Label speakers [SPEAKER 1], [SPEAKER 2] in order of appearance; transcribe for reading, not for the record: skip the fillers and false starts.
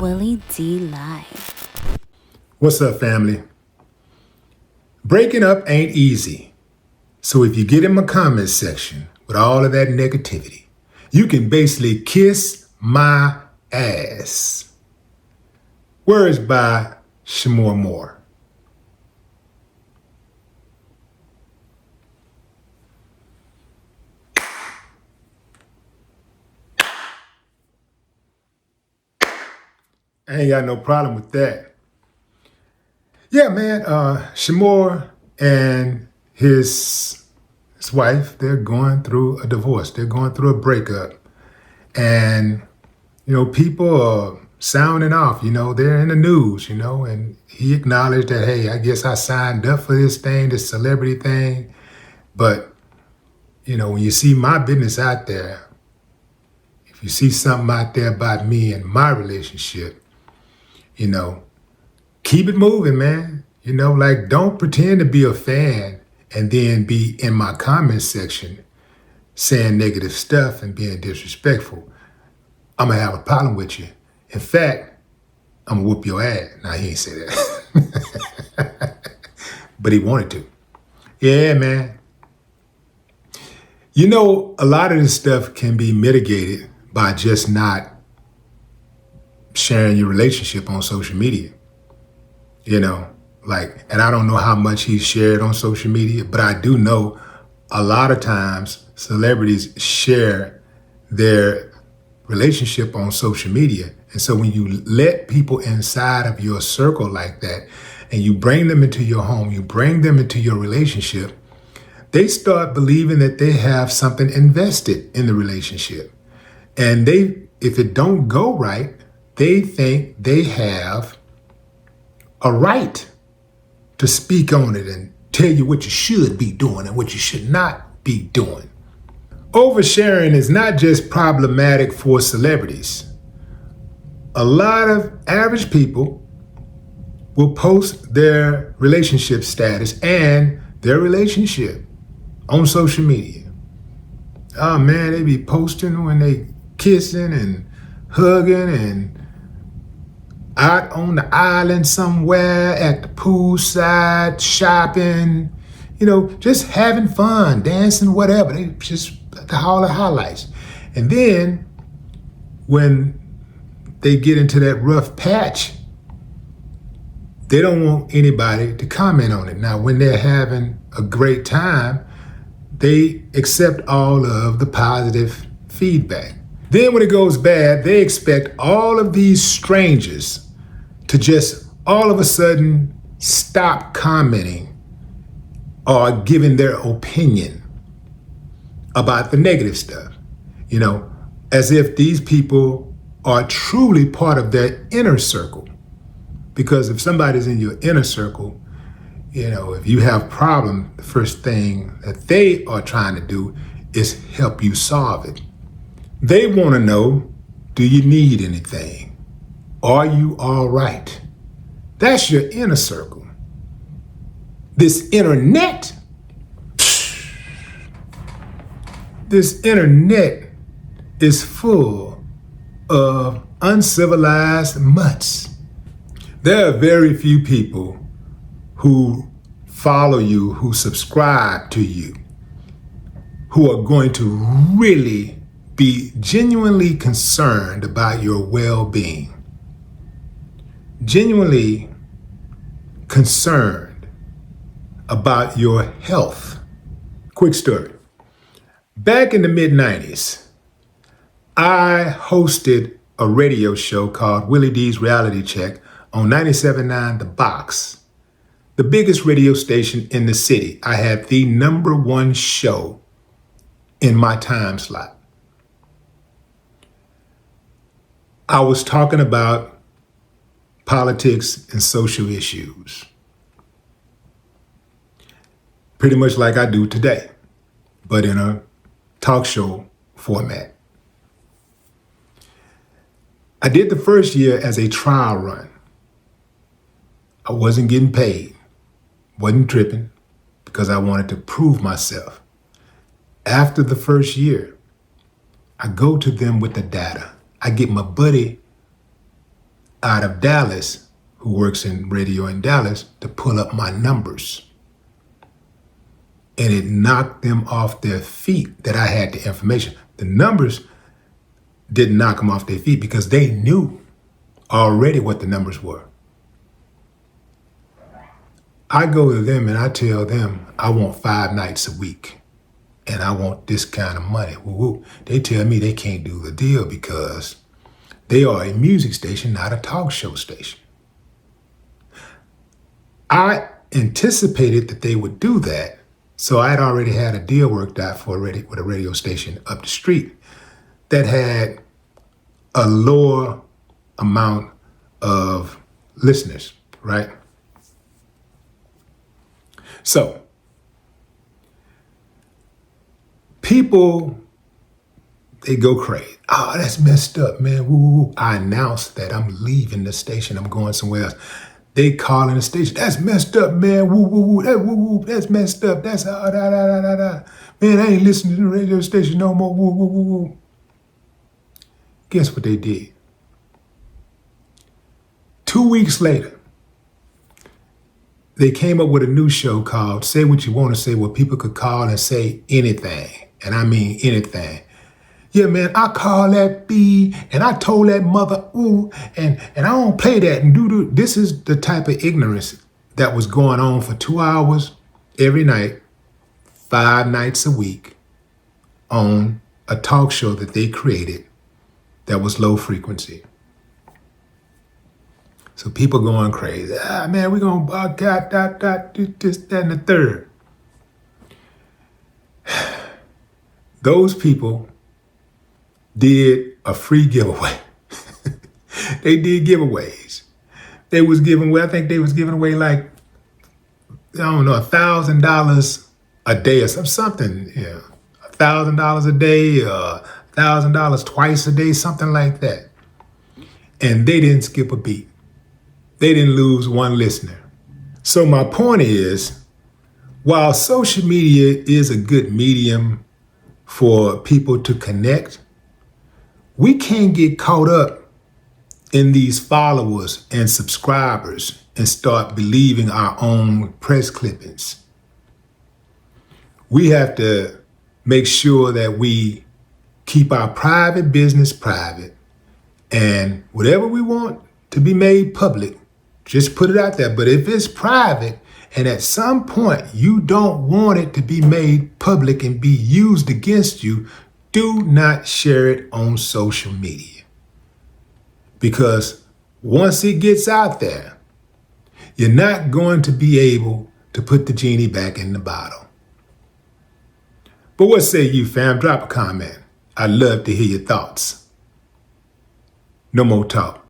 [SPEAKER 1] Willie D Live.
[SPEAKER 2] What's up, family? Breaking up ain't easy. So if you get in my comments section with all of that negativity, you can basically kiss my ass. Words by Shemar. I ain't got no problem with that. Yeah, man, Shemar and his wife, they're going through a divorce. They're going through a breakup. And, people are sounding off, they're in the news, and he acknowledged that, hey, I guess I signed up for this thing, this celebrity thing. But, when you see my business out there, if you see something out there about me and my relationship, keep it moving, man. Don't pretend to be a fan and then be in my comment section saying negative stuff and being disrespectful. I'm going to have a problem with you. In fact, I'm going to whoop your ass. Now, he ain't say that. But he wanted to. Yeah, man. A lot of this stuff can be mitigated by just not sharing your relationship on social media. And I don't know how much he shared on social media, but I do know a lot of times celebrities share their relationship on social media. And so when you let people inside of your circle like that, and you bring them into your home, you bring them into your relationship, they start believing that they have something invested in the relationship. And if it don't go right, they think they have a right to speak on it and tell you what you should be doing and what you should not be doing. Oversharing is not just problematic for celebrities. A lot of average people will post their relationship status and their relationship on social media. Oh man, they be posting when they kissing and hugging and out on the island somewhere, at the poolside, shopping, just having fun, dancing, whatever. They just all the highlights. And then when they get into that rough patch, they don't want anybody to comment on it. Now, when they're having a great time, they accept all of the positive feedback. Then when it goes bad, they expect all of these strangers to just all of a sudden stop commenting or giving their opinion about the negative stuff, as if these people are truly part of their inner circle. Because if somebody's in your inner circle, if you have a problem, the first thing that they are trying to do is help you solve it. They want to know, do you need anything? Are you all right? That's your inner circle. This internet is full of uncivilized mutts. There are very few people who follow you, who subscribe to you, who are going to really be genuinely concerned about your well-being. Genuinely concerned about your health. Quick story. Back in the mid-90s, I hosted a radio show called Willie D's Reality Check on 97.9 The Box, the biggest radio station in the city. I had the #1 show in my time slot. I was talking about politics and social issues, pretty much like I do today, but in a talk show format. I did the first year as a trial run. I wasn't getting paid, wasn't tripping, because I wanted to prove myself. After the first year, I go to them with the data. I get my buddy out of Dallas, who works in radio in Dallas, to pull up my numbers. And it knocked them off their feet that I had the information. The numbers didn't knock them off their feet because they knew already what the numbers were. I go to them and I tell them I want 5 nights a week and I want this kind of money. Woo-woo. They tell me they can't do the deal because they are a music station, not a talk show station. I anticipated that they would do that, so I'd already had a deal worked out with a radio station up the street that had a lower amount of listeners, right? So, people, they go crazy. Oh, that's messed up, man. Woo-woo. I announced that I'm leaving the station. I'm going somewhere else. They call in the station. That's messed up, man. Woo-woo-woo. Woo-woo. That's messed up. That's da-da-da-da-da. Man, I ain't listening to the radio station no more. Woo-woo-woo-woo. Guess what they did? 2 weeks later, they came up with a new show called Say What You Want to Say, where people could call and say anything. And I mean anything. Yeah, man, I call that B and I told that mother, ooh, and I don't play that and do. This is the type of ignorance that was going on for 2 hours every night, 5 nights a week on a talk show that they created that was low frequency. So people going crazy. Ah, man, we're going to this, that, and the third. Those people did a free giveaway. They did giveaways. They was giving away, I think they was giving away like, I don't know, $1,000 a day or something. Yeah, $1,000 a day, $1,000 twice a day, something like that. And they didn't skip a beat. They didn't lose one listener. So my point is, while social media is a good medium for people to connect, we can't get caught up in these followers and subscribers and start believing our own press clippings. We have to make sure that we keep our private business private, and whatever we want to be made public, just put it out there. But if it's private and at some point you don't want it to be made public and be used against you, do not share it on social media. Because once it gets out there, you're not going to be able to put the genie back in the bottle. But what say you, fam? Drop a comment. I'd love to hear your thoughts. No more talk.